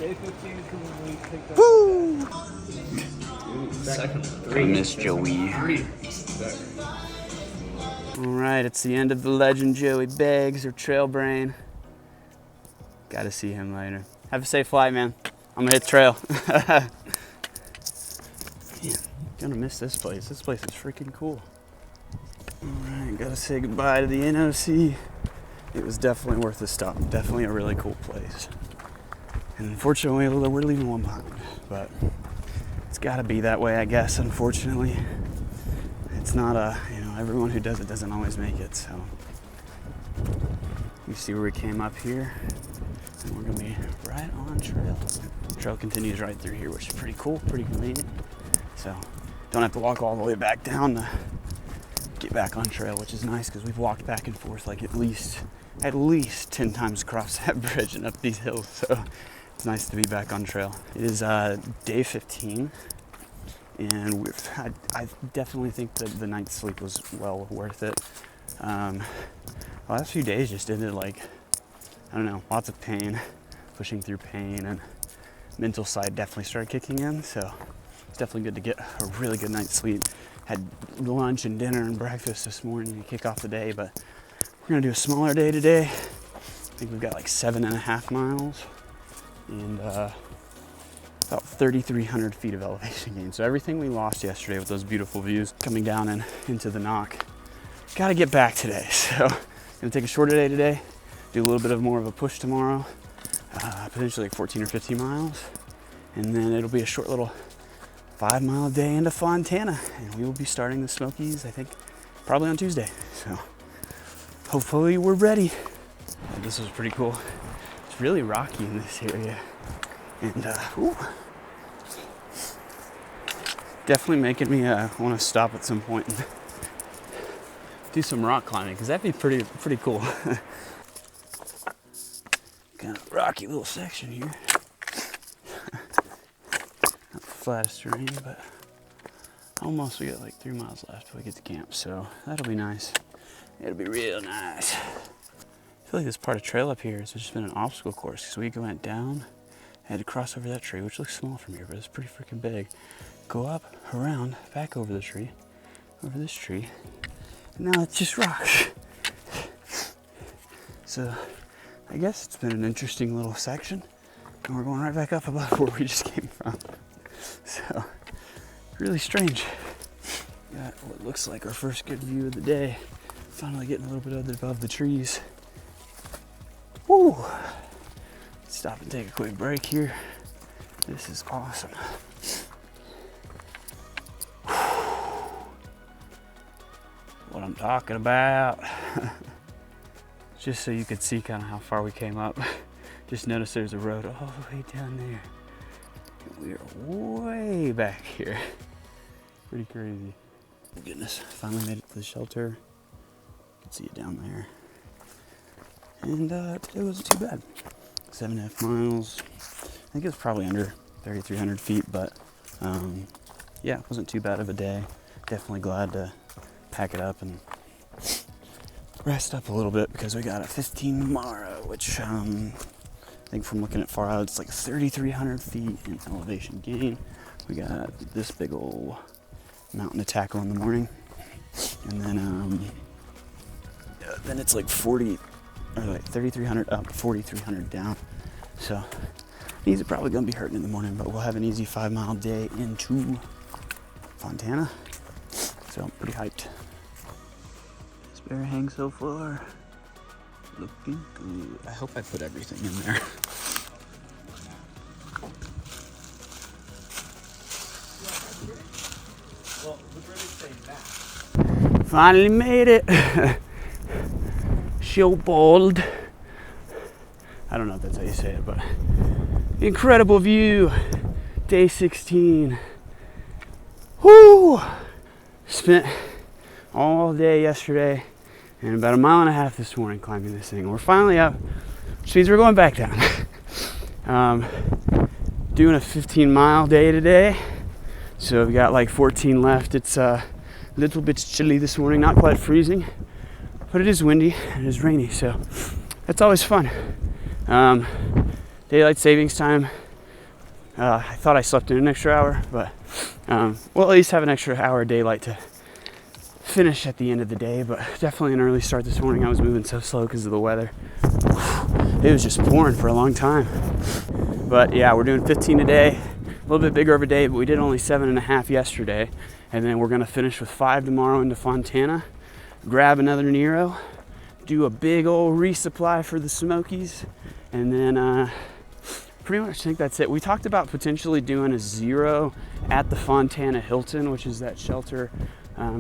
Day 15 is when we picked up. Woo! Second. I miss Joey. 3. Alright, it's the end of the legend Joey Beggs or Trail Brain. Gotta see him later. Have a safe flight, man. I'm gonna hit the trail. Man, gonna miss this place. This place is freaking cool. Alright, gotta say goodbye to the N.O.C. It was definitely worth the stop. Definitely a really cool place. And unfortunately, we're leaving one behind. But it's gotta be that way, I guess, unfortunately. It's not everyone who does it doesn't always make it, so. You see where we came up here? And we're gonna be right on trail. The trail continues right through here, which is pretty cool, pretty convenient. So, don't have to walk all the way back down to get back on trail, which is nice because we've walked back and forth like at least 10 times across that bridge and up these hills. So, it's nice to be back on trail. It is day 15. And I definitely think that the night's sleep was well worth it. The last few days just ended like, I don't know, lots of pain, pushing through pain, and mental side definitely started kicking in. So it's definitely good to get a really good night's sleep. Had lunch and dinner and breakfast this morning to kick off the day, but we're gonna do a smaller day today. I think we've got like 7.5 miles and about 3,300 feet of elevation gain. So everything we lost yesterday with those beautiful views coming down and into the N.O.C. Got to get back today. So gonna take a shorter day today, do a little bit more of a push tomorrow, potentially like 14 or 15 miles. And then it'll be a short little 5-mile day into Fontana. And we will be starting the Smokies, I think, probably on Tuesday. So hopefully we're ready. This was pretty cool. It's really rocky in this area. And definitely making me want to stop at some point and do some rock climbing, because that'd be pretty cool. Kind of rocky little section here. Not the flattest terrain, but almost. We got like 3 miles left till we get to camp, so that'll be nice. It'll be real nice. I feel like this part of trail up here has just been an obstacle course, because we went down, had to cross over that tree, which looks small from here, but it's pretty freaking big. Go up, around, back over the tree, over this tree, and now it's just rocks. So I guess it's been an interesting little section, and we're going right back up above where we just came from. So really strange. Got what looks like our first good view of the day. Finally getting a little bit above the trees. Woo! Stop and take a quick break here. This is awesome. What I'm talking about. Just so you could see kind of how far we came up. Just notice there's a road all the way down there. We are way back here. Pretty crazy. Oh goodness, finally made it to the shelter. You can see it down there. And today wasn't too bad. 7.5 miles. I think it was probably under 3,300 feet, but yeah, it wasn't too bad of a day. Definitely glad to pack it up and rest up a little bit, because we got a 15 tomorrow, which I think from looking at far out, it's like 3,300 feet in elevation gain. We got this big old mountain to tackle in the morning, and then it's like 3,300 up, 4,300 down. So these are probably gonna be hurting in the morning, but we'll have an easy 5-mile day into Fontana. So I'm pretty hyped. This bear hang so far, looking good. I hope I put everything in there. Finally made it. Showbold. I don't know if that's how you say it, but incredible view. Day 16. Whoo! Spent all day yesterday and about 1.5 miles this morning climbing this thing. We're finally up, which means we're going back down. Doing a 15-mile day today. So we've got like 14 left. It's a little bit chilly this morning, not quite freezing, but it is windy and it is rainy, so that's always fun. Daylight savings time I thought I slept in an extra hour, but we'll at least have an extra hour of daylight to finish at the end of the day. But definitely an early start this morning. I was moving so slow because of the weather. It was just pouring for a long time. But yeah, we're doing 15 a day, a little bit bigger of a day, but we did only 7.5 yesterday. And then we're gonna finish with 5 tomorrow into Fontana, grab another Nero, do a big old resupply for the Smokies, and then pretty much think that's it. We talked about potentially doing a 0 at the Fontana Hilton, which is that shelter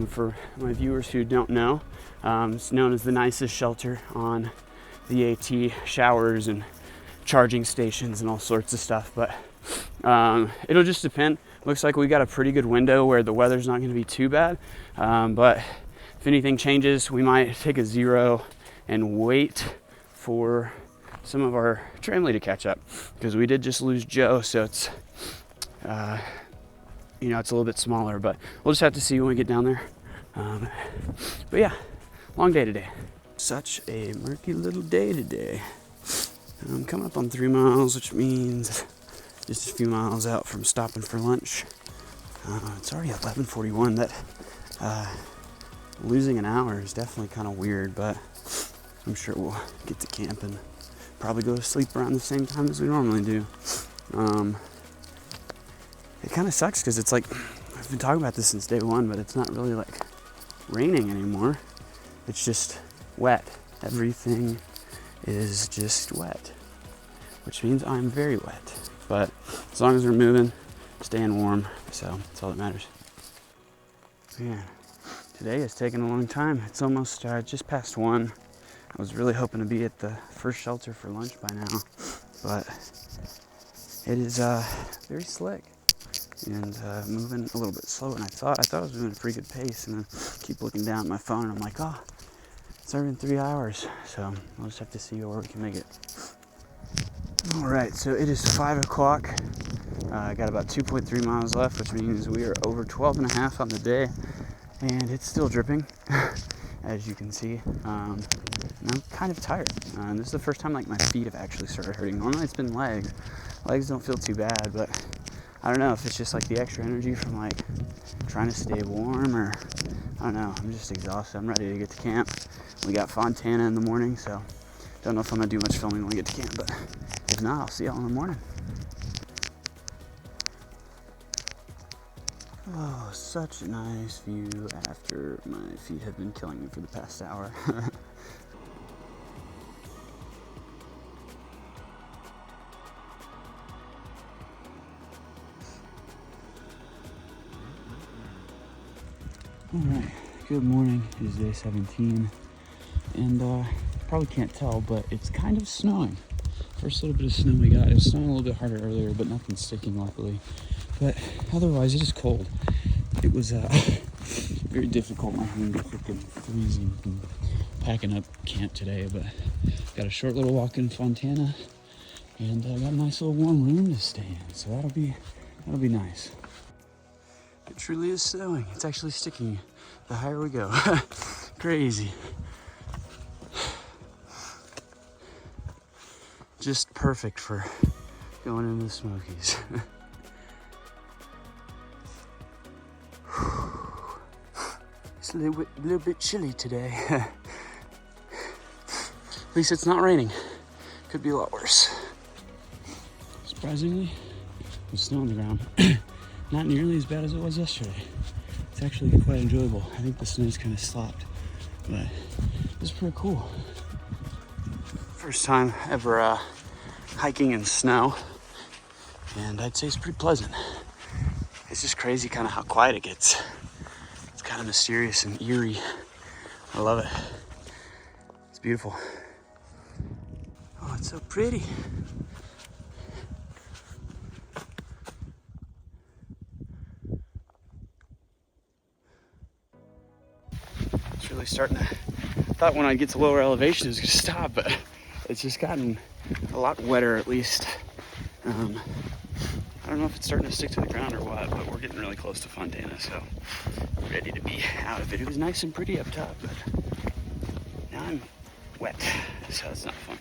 for my viewers who don't know. It's known as the nicest shelter on the AT, showers and charging stations and all sorts of stuff. But it'll just depend. Looks like we got a pretty good window where the weather's not going to be too bad. But if anything changes, we might take a 0 and wait for some of our tramley to catch up, because we did just lose Joe, so it's it's a little bit smaller, but we'll just have to see when we get down there. But yeah, long day today. Such a murky little day today. I'm coming up on 3 miles, which means just a few miles out from stopping for lunch. It's already 11:41. That losing an hour is definitely kind of weird, but I'm sure we'll get to camp and probably go to sleep around the same time as we normally do. It kind of sucks because it's like, I've been talking about this since day one, but it's not really like raining anymore. It's just wet. Everything is just wet, which means I'm very wet. But as long as we're moving, staying warm, so that's all that matters. Man, today is taking a long time. It's almost just past 1. I was really hoping to be at the first shelter for lunch by now, but it is very slick and moving a little bit slower than I thought. I thought I was moving at a pretty good pace, and then keep looking down at my phone and I'm like, oh, it's already been 3 hours. So we'll just have to see where we can make it. All right, so it is 5 o'clock. I got about 2.3 miles left, which means we are over 12.5 on the day, and it's still dripping, as you can see. And I'm kind of tired. This is the first time like my feet have actually started hurting. Normally it's been legs. Legs don't feel too bad, but I don't know if it's just like the extra energy from like trying to stay warm, or I don't know. I'm just exhausted. I'm ready to get to camp. We got Fontana in the morning, so don't know if I'm gonna do much filming when we get to camp, but if not, I'll see y'all in the morning. Oh, such a nice view after my feet have been killing me for the past hour. Alright, good morning. It is day 17, and probably can't tell, but it's kind of snowing. First little bit of snow we got. It was snowing a little bit harder earlier, but nothing sticking, luckily. But otherwise, it is cold. It was very difficult. My hands are freaking freezing from packing up camp today, but got a short little walk in Fontana, and got a nice little warm room to stay in, so that'll be nice. It truly is snowing. It's actually sticking the higher we go. Crazy. Just perfect for going into the Smokies. It's a little bit chilly today. At least it's not raining. Could be a lot worse. Surprisingly, there's snow on the ground. Not nearly as bad as it was yesterday. It's actually quite enjoyable. I think the snow's kind of stopped, but it's pretty cool. First time ever hiking in snow, and I'd say it's pretty pleasant. It's just crazy kind of how quiet it gets. It's kind of mysterious and eerie. I love it. It's beautiful. Oh, it's so pretty. It's really starting to, I thought when I get to lower elevation it was gonna stop, but it's just gotten a lot wetter at least. I don't know if it's starting to stick to the ground or what, but we're getting really close to Fontana, so I'm ready to be out of it. It was nice and pretty up top, but now I'm wet, so it's not fun.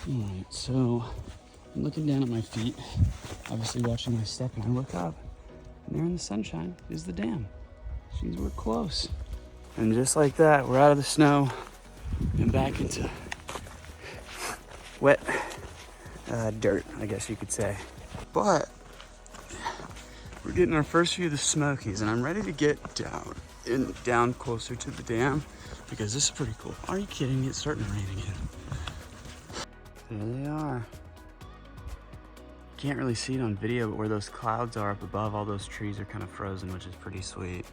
Alright, so I'm looking down at my feet, obviously watching my step, and I look up, and there in the sunshine is the dam. Which means we're close. And just like that, we're out of the snow and back into wet dirt, I guess you could say. But we're getting our first view of the Smokies, and I'm ready to get down closer to the dam because this is pretty cool. Are you kidding me? It's starting to rain again. There they are. Can't really see it on video, but where those clouds are up above, all those trees are kind of frozen, which is pretty sweet.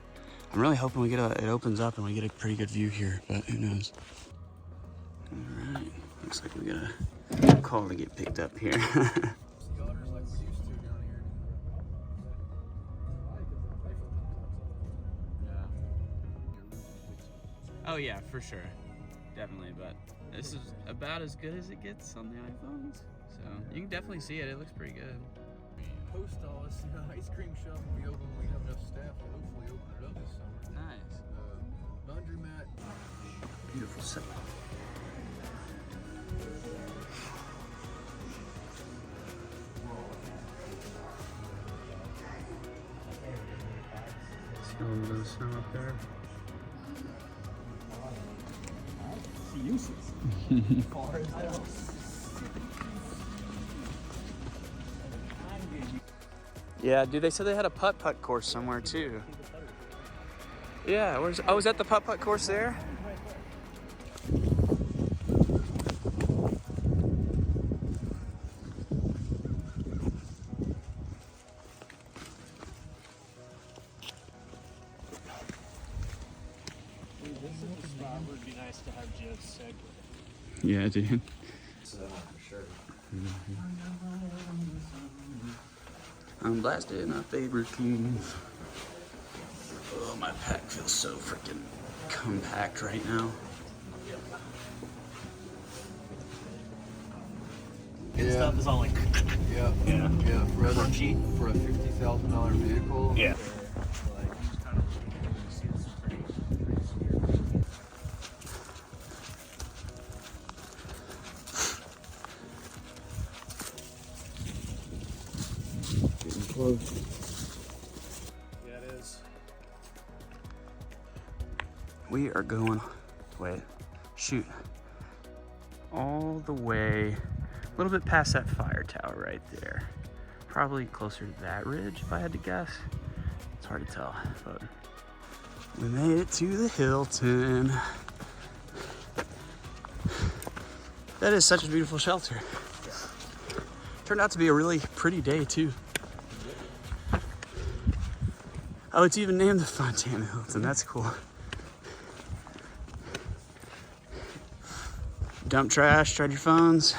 I'm really hoping it opens up and we get a pretty good view here, but who knows. All right, looks like we got a call to get picked up here. Oh yeah, for sure, definitely, but this is about as good as it gets on the iPhones. So you can definitely see it, it looks pretty good. Post office, ice cream shop will be open when we have enough staff to hopefully open it up this summer. Nice. Laundromat. Beautiful set. Still a little snow up there. Useless. Far as hell. Yeah, dude, they said they had a putt-putt course somewhere too. Yeah, was that the putt-putt course there? This is the spot where it'd be nice to have Jeff's segue. Yeah, dude. For sure. I'm blasted, my favorite teams. Oh, my pack feels so freaking compact right now. This stuff is all like, yeah. For a $50,000 vehicle. Yeah. Getting close. Yeah, it is. We are going, all the way, a little bit past that fire tower right there. Probably closer to that ridge if I had to guess. It's hard to tell, but we made it to the Hilton. That is such a beautiful shelter. Turned out to be a really pretty day too. Oh, it's even named the Fontana Hilton, that's cool. Dump trash, charge your phones.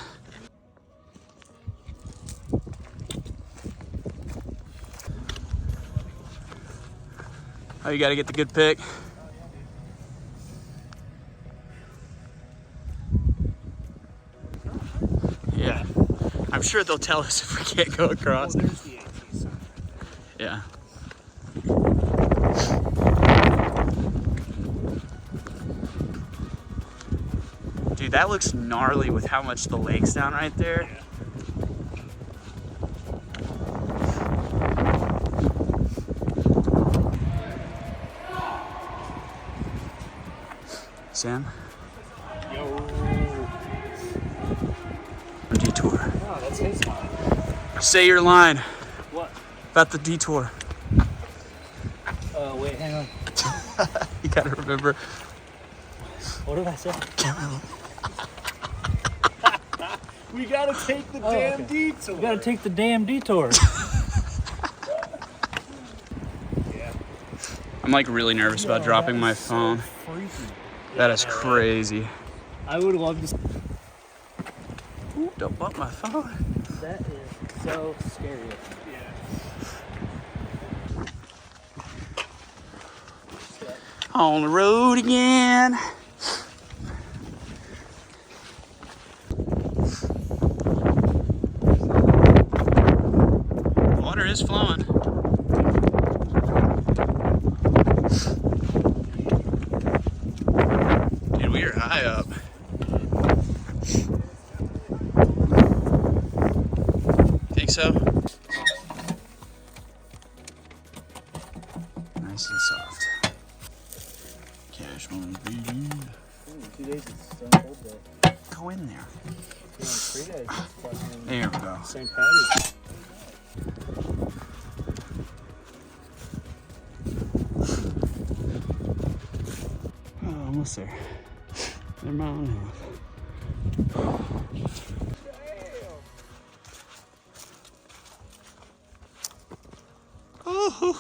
Oh, you gotta get the good pick. Yeah, I'm sure they'll tell us if we can't go across. Well, there's the AT sign. Yeah. Dude, that looks gnarly with how much the lake's down right there. Yeah. Sam? Yo. Detour. Oh, that's his line. Say your line What? about the detour. Wait, hang on. You gotta remember. What did I say? We gotta take the damn detour. We gotta take the damn detour. Yeah. I'm like really nervous about dropping my phone. Freaky. That is crazy. I would love to. Ooh, don't bump my phone. That is so scary. Yeah. On the road again. The water is flowing. Dude, we are high up. so. Nice and soft. Casual reading. 2 days it's still cold though. Go in there. 3 days it's fucking There we go. St. Patty's. Oh, almost there. They're mile and a half.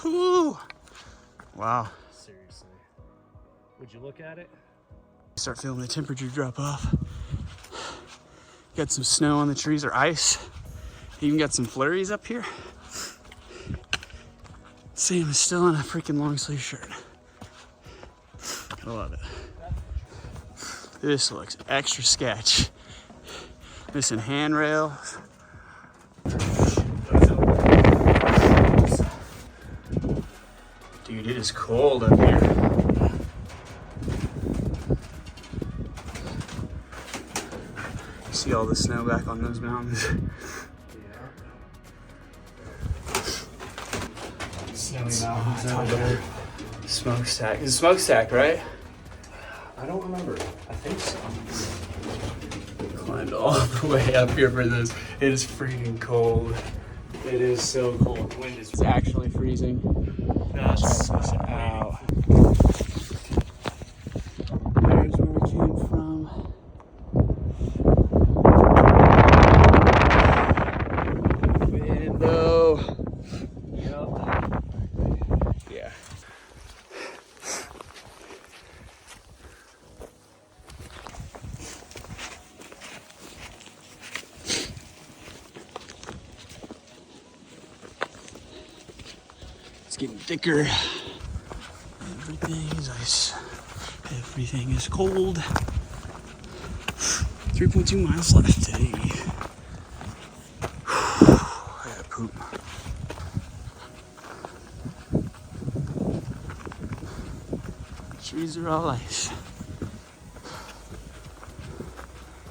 Oh, wow. Seriously. Would you look at it? Start feeling the temperature drop off. Got some snow on the trees, or ice. Even got some flurries up here. Sam is still in a freaking long sleeve shirt. I love it. This looks extra sketch. Missing handrails. Dude, it is cold up here. See all the snow back on those mountains. Snowy mountains out there. Smokestack. It's a smokestack, right? I don't remember. I think so. Climbed all the way up here for this. It is freaking cold. It is so cold. The wind is. It's actually freezing. That's Ow. There's where we came from. Wind though. Yep. Yeah. It's getting thicker. Everything is ice. Everything is cold. 3.2 miles left today. I gotta poop. Trees are all ice.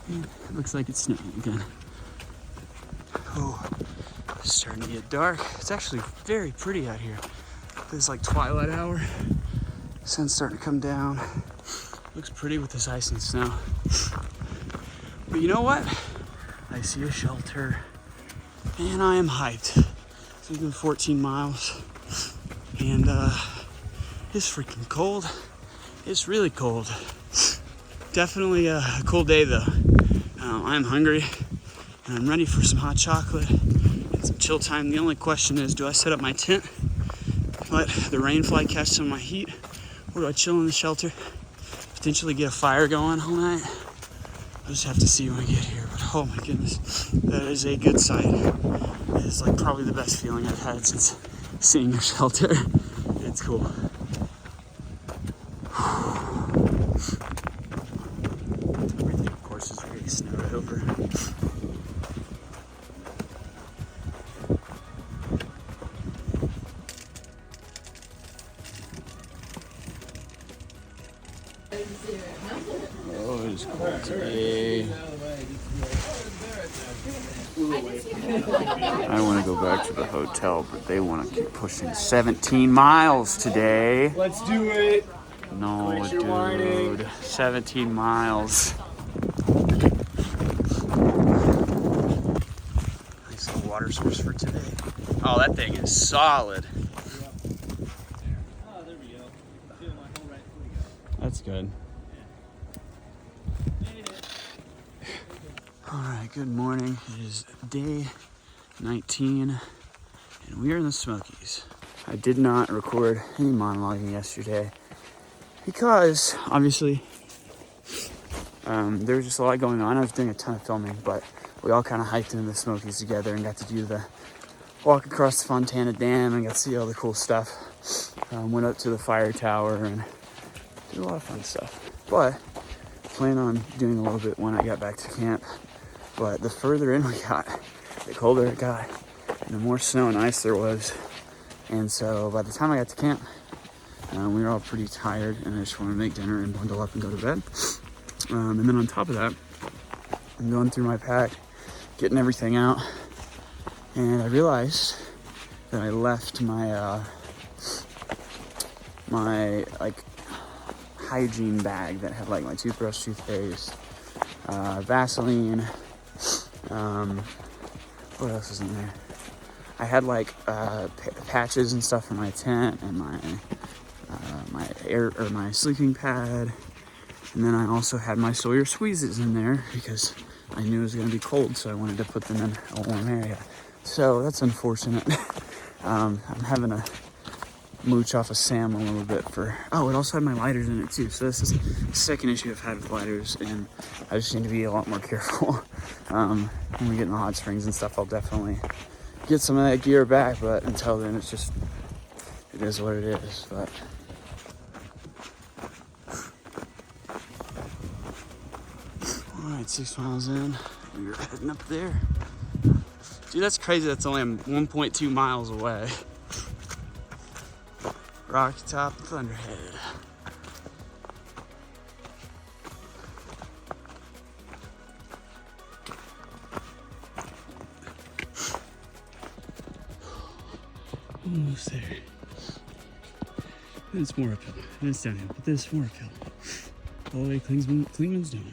And it looks like it's snowing again. Oh, it's starting to get dark. It's actually very pretty out here. It's like twilight hour. Sun's starting to come down. Looks pretty with this ice and snow. But you know what? I see a shelter and I am hyped. It's been 14 miles and it's freaking cold. It's really cold. Definitely a cold day though. I'm hungry and I'm ready for some hot chocolate and some chill time. The only question is, do I set up my tent, let the rain fly catch some of my heat, or do I chill in the shelter, potentially get a fire going all night? I'll just have to see when I get here, but oh my goodness, that is a good sight. It is like probably the best feeling I've had since seeing your shelter. It's cool. Everything, of course, is very snowed over. Oh, it is cold today. I want to go back to the hotel, but they want to keep pushing 17 miles today. Let's do it. No, dude. Whining. 17 miles. Nice little water source for today. Oh, that thing is solid. Oh, there we go. Feel my whole right foot go. That's good. Made it. All right, good morning. It is day 19, and we are in the Smokies. I did not record any monologuing yesterday because, obviously, there was just a lot going on. I was doing a ton of filming, but we all kind of hiked into the Smokies together and got to do the walk across the Fontana Dam and got to see all the cool stuff. Went up to the fire tower and did a lot of fun stuff. But plan on doing a little bit when I got back to camp. But the further in we got, the colder it got, and the more snow and ice there was. And so by the time I got to camp, we were all pretty tired, and I just wanted to make dinner and bundle up and go to bed. And then on top of that, I'm going through my pack, getting everything out, and I realized that I left my my like hygiene bag that had like my toothbrush, toothpaste, Vaseline. What else is in there? I had like patches and stuff for my tent and my sleeping pad, and then I also had my Sawyer squeezes in there because I knew it was going to be cold, so I wanted to put them in a warm area. So that's unfortunate. I'm having a mooch off of Sam a little bit for. Oh, it also had my lighters in it too. So this is the second issue I've had with lighters, and I just need to be a lot more careful. When we get in the hot springs and stuff, I'll definitely get some of that gear back, but until then, it is what it is. But all right, 6 miles in, we're heading up there. Dude, that's crazy. That's only 1.2 miles away. Rocky Top, Thunderhead. Almost there. And it's more uphill. And it's downhill, but there's more uphill. All the way Klingman's down.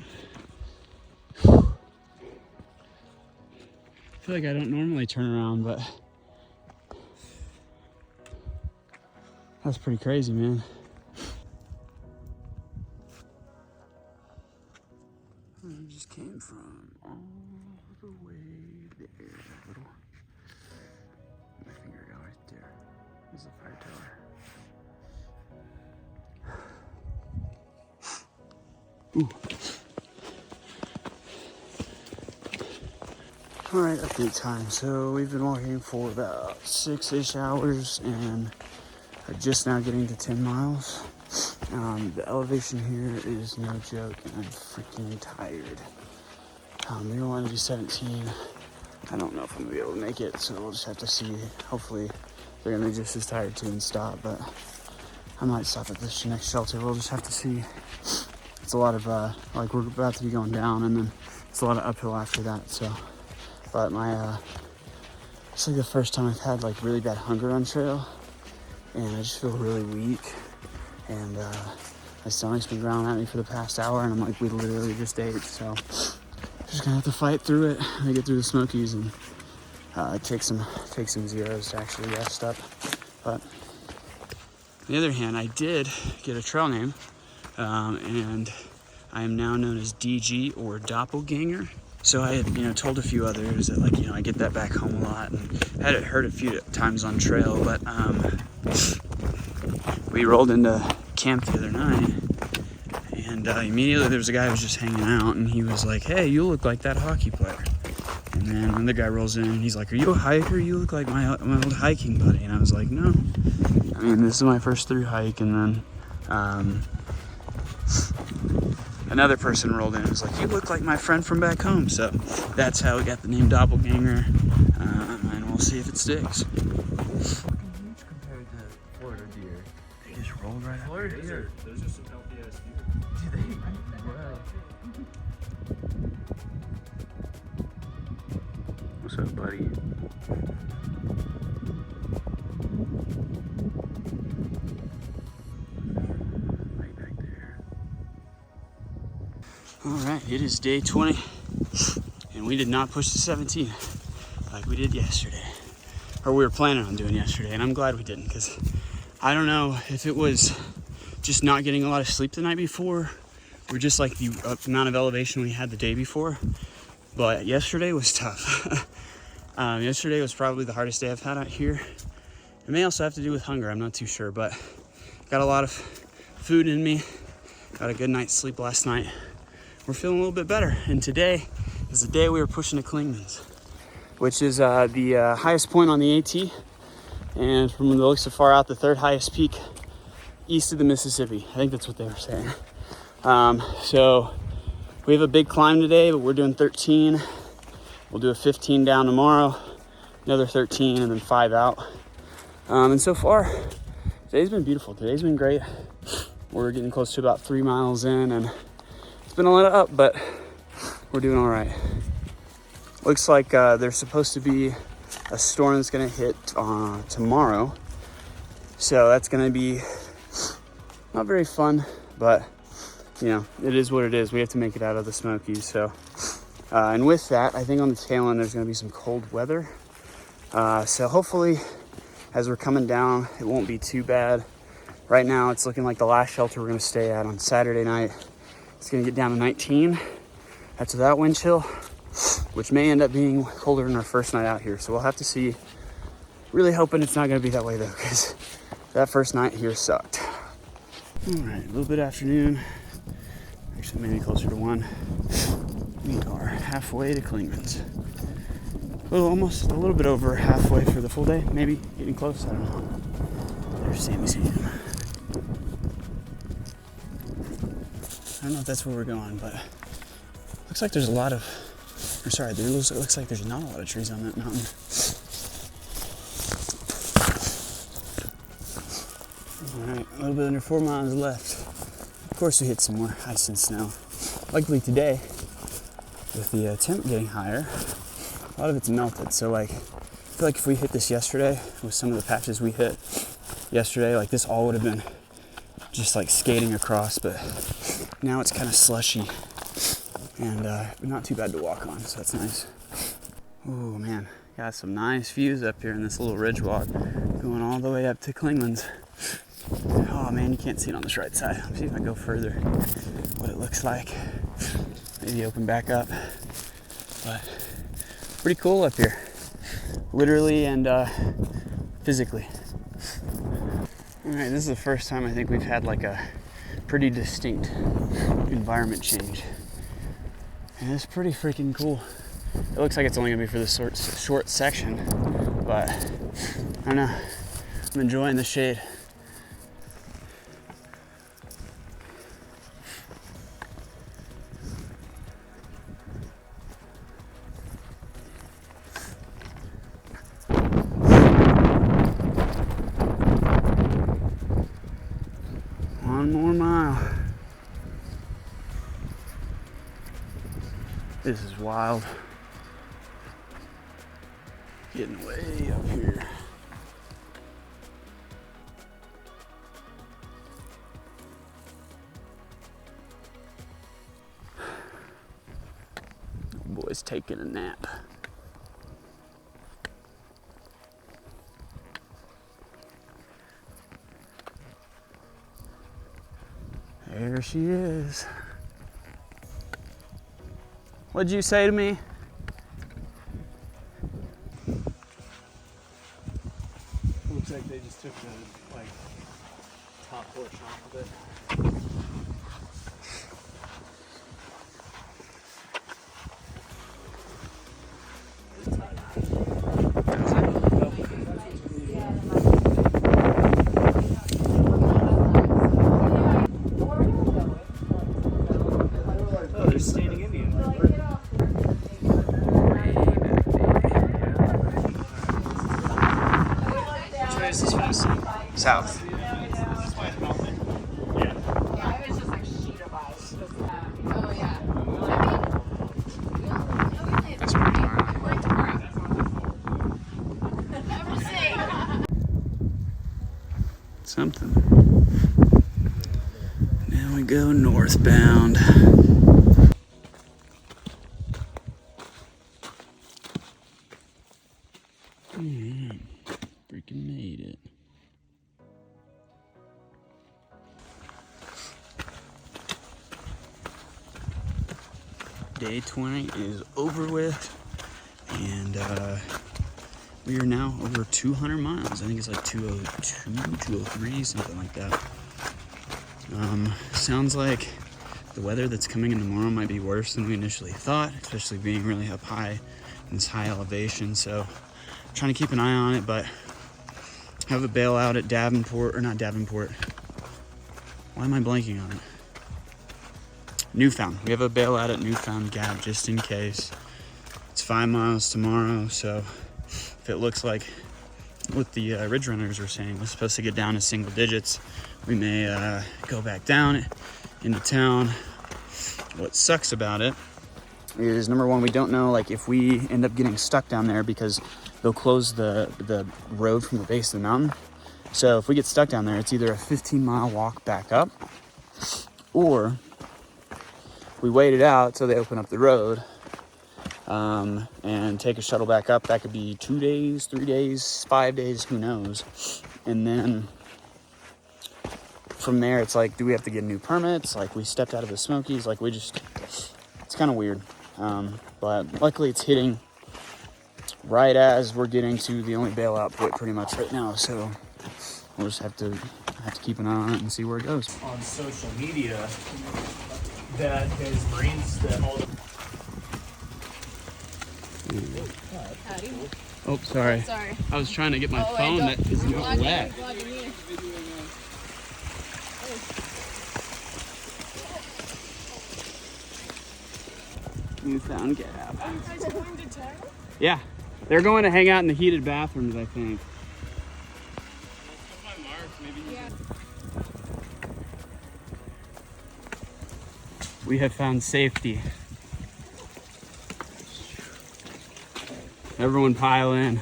I feel like I don't normally turn around, but that's pretty crazy, man. I just came from all the way there. My finger go right there. There's the fire tower. Ooh. All right, update time. So we've been walking for about 6-ish hours and are just now getting to 10 miles. The elevation here is no joke, and I'm freaking tired. They don't want to do 17. I don't know if I'm gonna be able to make it, so we'll just have to see. Hopefully they're gonna be just as tired too and stop, but I might stop at this next shelter. We'll just have to see. It's a lot of, like we're about to be going down, and then it's a lot of uphill after that, so. But it's like the first time I've had like really bad hunger on trail, and I just feel really weak, and my stomach's been growling at me for the past hour, and I'm like, we literally just ate, so just gonna have to fight through it and get through the Smokies and take some zeros to actually rest up. But on the other hand, I did get a trail name, and I am now known as DG or Doppelganger. So I had, told a few others that, like, I get that back home a lot, and had it heard a few times on trail, but we rolled into camp the other night, and immediately there was a guy who was just hanging out, and he was like, hey, you look like that hockey player. And then another guy rolls in, and he's like, are you a hiker? You look like my old hiking buddy. And I was like, no. I mean, this is my first through hike, and then another person rolled in and was like, you look like my friend from back home. So that's how we got the name Doppelganger, and we'll see if it sticks. Huge compared to Florida deer. They just rolled right up. Florida deer. Those are some healthy ass deer. Do they? Wow. What's up, buddy? Right back there. All right, it is day 20, and we did not push the 17 like we did yesterday, or we were planning on doing yesterday, and I'm glad we didn't, because I don't know if it was just not getting a lot of sleep the night before, or just like the amount of elevation we had the day before, but yesterday was tough. Yesterday was probably the hardest day I've had out here. It may also have to do with hunger, I'm not too sure, but got a lot of food in me, got a good night's sleep last night. We're feeling a little bit better, and today is the day we were pushing to Klingman's, which is the highest point on the AT, and from the looks so far out, the third highest peak east of the Mississippi. I think that's what they were saying. So we have a big climb today, but we're doing 13. We'll do a 15 down tomorrow, another 13, and then 5 out. And so far, today's been beautiful. Today's been great. We're getting close to about 3 miles in, and it's been a lot of up, but we're doing all right. Looks like there's supposed to be a storm that's gonna hit tomorrow. So that's gonna be not very fun, but you know, it is what it is. We have to make it out of the Smokies. So, and with that, I think on the tail end, there's gonna be some cold weather. So hopefully, as we're coming down, it won't be too bad. Right now, it's looking like the last shelter we're gonna stay at on Saturday night, it's gonna get down to 19. That's without wind chill, which may end up being colder than our first night out here. So we'll have to see. Really hoping it's not gonna be that way though, because that first night here sucked. All right, a little bit afternoon. Actually, maybe closer to 1. We are halfway to Klingman's. Well, almost a little bit over halfway for the full day. Maybe getting close, I don't know. There's Sammy's hand. I don't know if that's where we're going, but looks like there's a lot of, or sorry, there looks like there's not a lot of trees on that mountain. All right, a little bit under 4 miles left. Of course, we hit some more ice and snow. Luckily today, with the temp getting higher, a lot of it's melted. So like, I feel like if we hit this yesterday, with some of the patches we hit yesterday, like this all would have been just like skating across, but now it's kind of slushy and not too bad to walk on, so that's nice. Oh man, got some nice views up here in this little ridge walk, going all the way up to Klingman's. Oh man, you can't see it on this right side. Let's see if I go further, what it looks like. Maybe open back up, but pretty cool up here, literally and physically. All right, this is the first time I think we've had like a pretty distinct environment change, and it's pretty freaking cool. It looks like it's only gonna be for this short section, but I don't know, I'm enjoying the shade. One more mile. This is wild. Getting way up here. Boy's taking a nap. There she is. What'd you say to me? Looks like they just took the top portion off of it. Standing Indian. Which way is this facing? South. That's pretty hard. Something. Now we go northbound. Freaking made it. Day 20 is over with, and we are now over 200 miles. I think it's like 202, 203, something like that. Sounds like the weather that's coming in tomorrow might be worse than we initially thought, especially being really up high in this high elevation. So trying to keep an eye on it, but I have a bailout at Davenport, or not Davenport. Why am I blanking on it? Newfound. We have a bailout at Newfound Gap just in case. It's 5 miles tomorrow, so if it looks like what the ridge runners were saying was supposed to get down to single digits, we may go back down into town. What sucks about it is number one, we don't know like if we end up getting stuck down there because they'll close the road from the base of the mountain. So if we get stuck down there, it's either a 15-mile walk back up, or we wait it out till they open up the road and take a shuttle back up. That could be 2 days, 3 days, 5 days, who knows. And then from there, it's like, do we have to get new permits? Like, we stepped out of the Smokies. Like, it's kind of weird. But luckily it's hitting right as we're getting to the only bailout point pretty much right now. So we'll just have to keep an eye on it and see where it goes. On social media, that there's Marines that all the... Howdy. Oh, sorry. Sorry. I was trying to get my Oh, phone that isn't Glad wet. you're here. Newfound gap. You guys are going to town? Yeah, they're going to hang out in the heated bathrooms, I think. Yeah. We have found safety. Everyone pile in.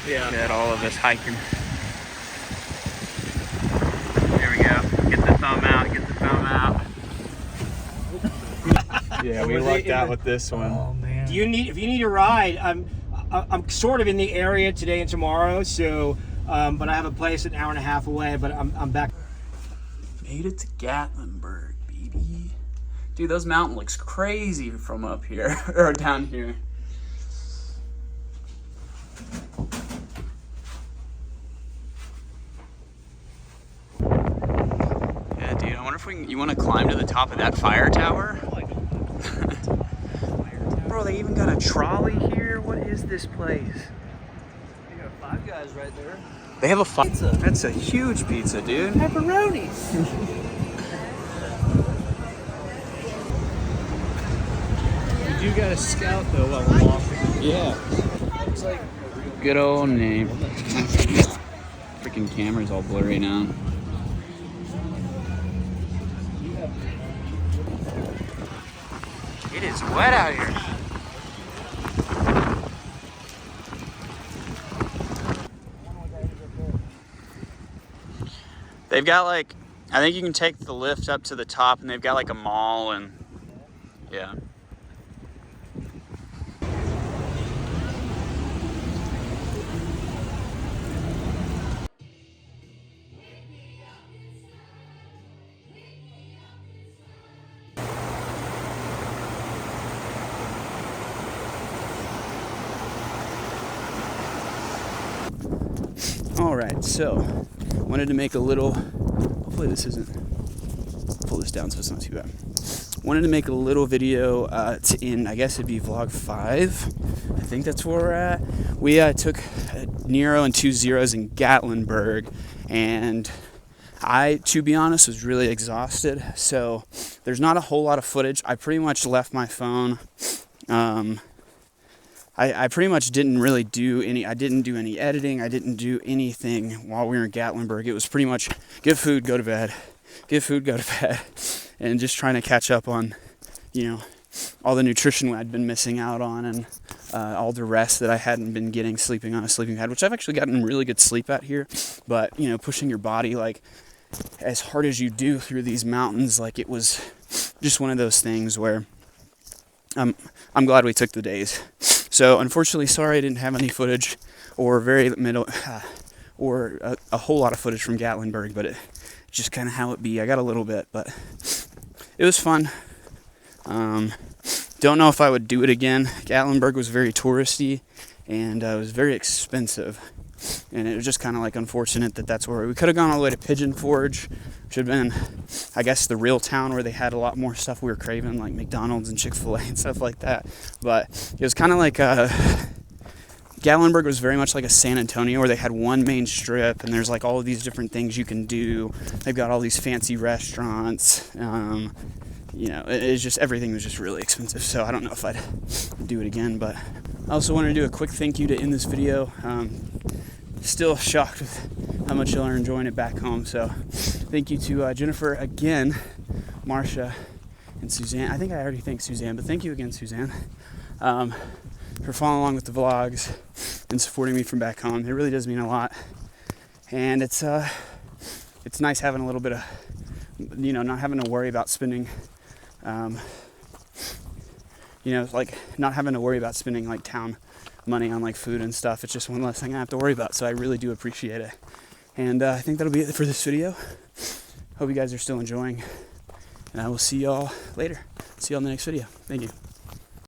Yeah. Get all of us hiking. There we go. Get the thumb out. Get the thumb out. Yeah, we lucked out with this one. Oh man. If you need a ride, I'm sort of in the area today and tomorrow, so but I have a place an hour and a half away, but I'm back. Made it to Gatlinburg, baby. Dude, those mountain looks crazy from up here or down here. Yeah, dude, I wonder if you want to climb to the top of that fire tower? Bro, they even got a trolley here. What is this place? You got Five Guys right there. They have a Pizza. That's a huge pizza, dude. Pepperonis. You got to scout though while we're walking. Yeah. Looks like Good old name. Freaking camera's all blurry now. It is wet out here. They've got like, I think you can take the lift up to the top, and they've got like a mall and yeah. All right, so wanted to make a little, hopefully this isn't, pull this down so it's not too bad. Wanted to make a little video in, I guess it'd be vlog 5. I think that's where we're at. We took Nero and 2 zeros in Gatlinburg, and I, to be honest, was really exhausted. So there's not a whole lot of footage. I pretty much left my phone. I pretty much didn't really do any, I didn't do any editing. I didn't do anything while we were in Gatlinburg. It was pretty much get food, go to bed, get food, go to bed, and just trying to catch up on, you know, all the nutrition I'd been missing out on, and all the rest that I hadn't been getting sleeping on a sleeping pad, which I've actually gotten really good sleep at here. But, you know, pushing your body like as hard as you do through these mountains, like it was just one of those things where I'm glad we took the days. So unfortunately, sorry I didn't have any footage or a whole lot of footage from Gatlinburg, but it's just kind of how it be. I got a little bit, but it was fun. Don't know if I would do it again. Gatlinburg was very touristy, and it was very expensive. And it was just kind of like unfortunate that that's where we could have gone all the way to Pigeon Forge, which had been, I guess, the real town where they had a lot more stuff we were craving, like McDonald's and Chick-fil-A and stuff like that. But it was kind of like Gatlinburg was very much like a San Antonio, where they had one main strip, and there's like all of these different things you can do. They've got all these fancy restaurants. You know, it's just, everything was just really expensive, so I don't know if I'd do it again. But I also want to do a quick thank you to end this video. still shocked with how much y'all are enjoying it back home. So thank you to Jennifer again, Marsha, and Suzanne. I think I already thanked Suzanne, but thank you again, Suzanne, for following along with the vlogs and supporting me from back home. It really does mean a lot. And it's nice having a little bit of, not having to worry about spending, like not having to worry about spending like town money on like food and stuff. It's just one less thing I have to worry about. So I really do appreciate it. And I think that'll be it for this video. Hope you guys are still enjoying. And I will see y'all later. See y'all in the next video. Thank you.